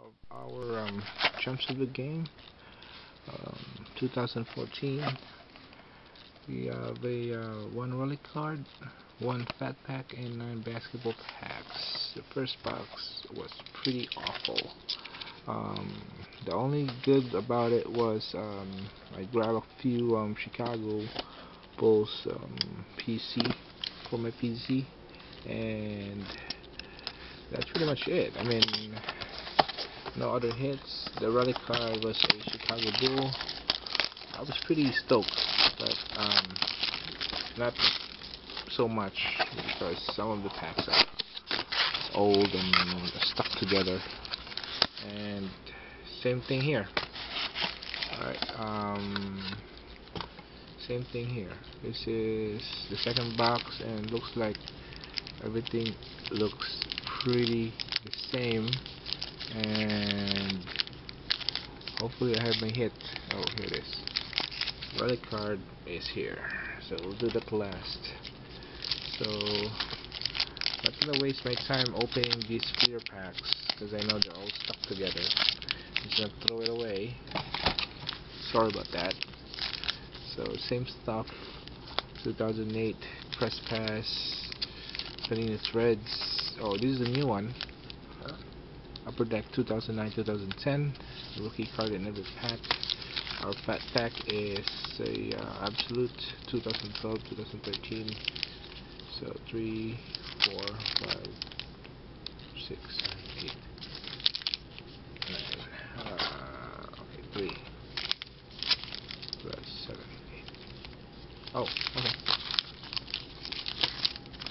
of our Jumps of the Game 2014. We have a 1 relic card, 1 fat pack, and 9 basketball packs. The first box was pretty awful. The only good about it was I grabbed a few Chicago Bulls PC for my PC, and that's pretty much it. I mean, no other hits. The relic card was a Chicago Bull. I was pretty stoked, but not so much because some of the packs are old and stuck together. And same thing here. Alright, same thing here. This is the second box, and looks like everything looks pretty the same. And hopefully I have my hit. Oh, here it is. Relic card is here, so we'll do that last. So not gonna waste my time opening these clear packs because I know they're all stuck together. I'm just gonna throw it away. Sorry about that. So same stuff. 2008 Press Pass, Panini Threads. Oh, this is a new one. Upper Deck 2009-2010. Rookie card in every pack. Our fat pack is a Absolute 2012-2013. So 3, 4, 5, 6, 8, 9. Okay, 3 plus 7, 8. Oh, okay.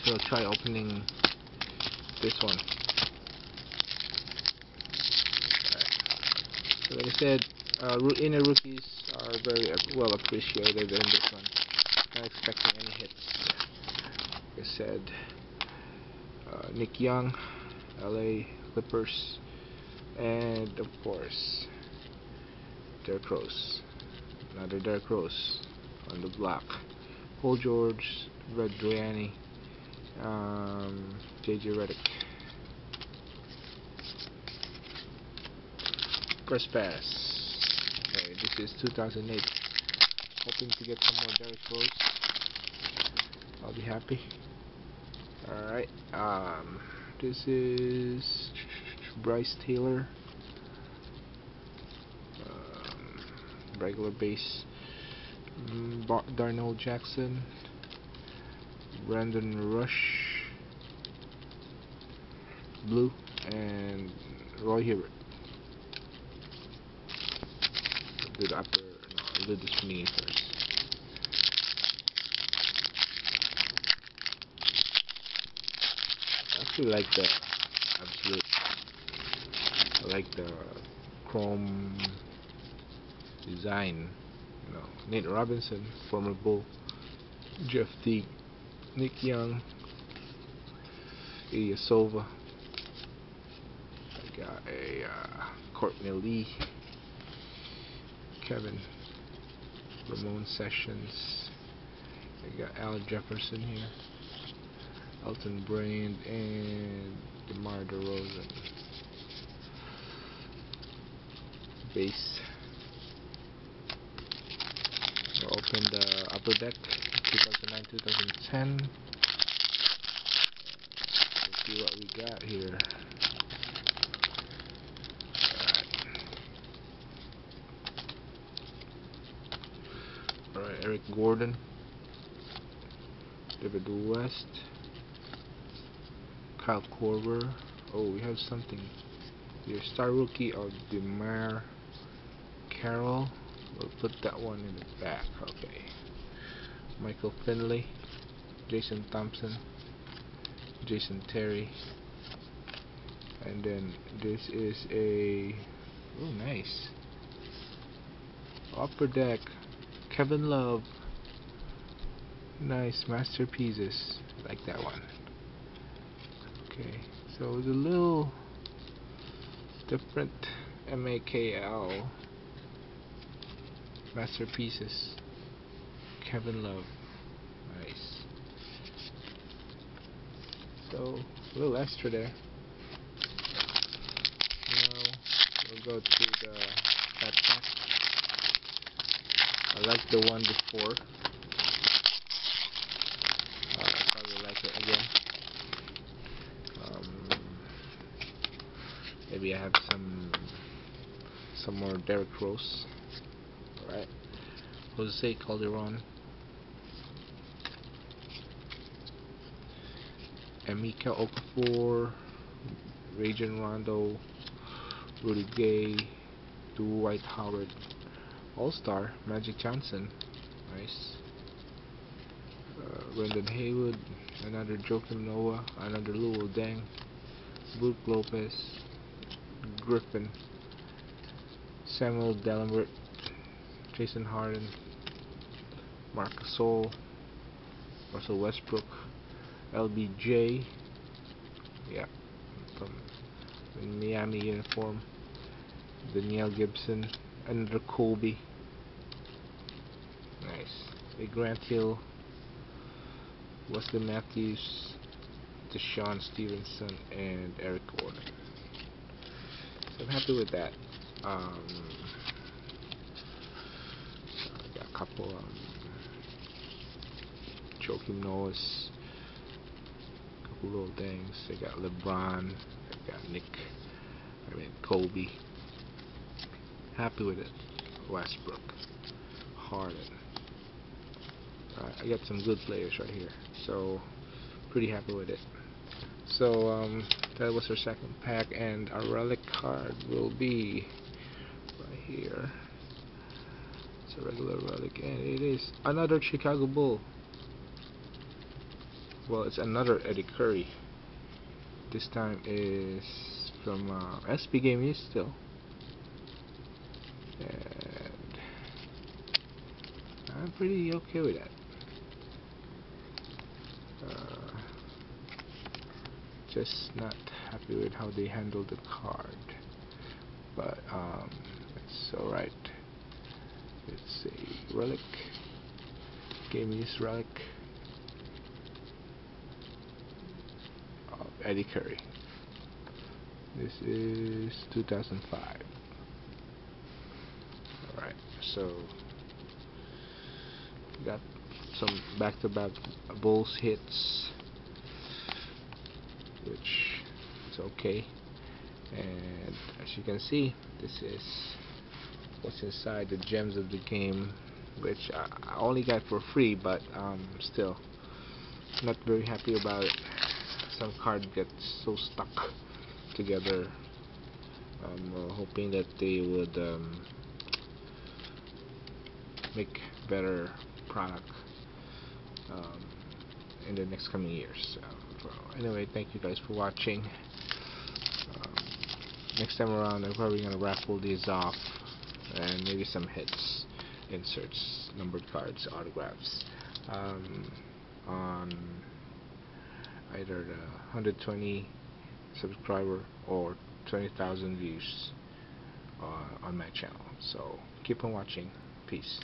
So I'll try opening this one. So like I said, inner rookies are very well appreciated in this one. Not expecting any hits. Like I said, Nick Young, LA Clippers, and of course Derrick Rose. Another Derrick Rose on the block. Paul George, Red Giuliani, JJ Redick. Press Pass. Okay, this is 2008. Hoping to get some more Derrick Rose. I'll be happy. Alright, this is Bryce Taylor. Regular base. Darnell Jackson. Brandon Rush. Blue. And Roy Hibbert. Do the upper, no, I'll do this mini first. I actually like the Absolute. I like the chrome design. You know, Nate Robinson, former Bull. Jeff Teague, Nick Young, Ilyasova. I got a Courtney Lee, Kevin, Ramon Sessions. I got Al Jefferson here, Elton Brand, and DeMar DeRozan. Base. We'll open the Upper Deck 2009-2010. Let's see what we got here. Alright, Eric Gordon, David West, Kyle Korver. Oh, we have something here. Star rookie of DeMar Carroll. We'll put that one in the back. Okay. Michael Finley, Jason Thompson, Jason Terry, and then this is a nice Upper Deck Kevin Love. Nice masterpieces. I like that one. Okay, so it's a little different. MAKL masterpieces. Kevin Love. Nice. So a little extra there. Now go to the fat pack. I like the one before. I probably like it again. Maybe I have some more Derrick Rose. Alright. Jose Calderon. Emeka Okafor. Rajon Rondo. Rudy Gay. Dwight Howard. All-Star. Magic Johnson. Nice. Brendan Haywood. Another Joakim Noah. Another Luol Deng. Brook Lopez. Griffin. Samuel Dellenbert. Jason Harden. Marc Gasol. Russell Westbrook. LBJ. Yeah, from the Miami uniform. Danielle Gibson. Another Kobe. Nice. A Grant Hill. Wesley Matthews. Deshaun Stevenson and Eric Gordon. So I'm happy with that. I got a couple Joakim Noahs, a couple little things. I got LeBron, I got Kobe. Happy with it. Westbrook, Harden. I got some good players right here, so pretty happy with it. So that was our second pack, and our relic card will be right here. It's a regular relic, and it is another Chicago Bull. Well, it's another Eddie Curry. This time is from SB Game East still, and I'm pretty okay with that. Just not happy with how they handled the card, but it's alright. It's a relic, Game East relic of Eddie Curry. This is 2005. Alright, so got some back-to-back Bulls hits, which is okay. And as you can see, this is what's inside the Gems of the Game, which I only got for free, but still not very happy about it. Some card gets so stuck together. I'm hoping that they would make better product in the next coming years. Anyway, thank you guys for watching. Next time around, I'm probably going to raffle these off, and maybe some hits, inserts, numbered cards, autographs, on either the 120 subscriber or 20,000 views on my channel. So keep on watching. Peace.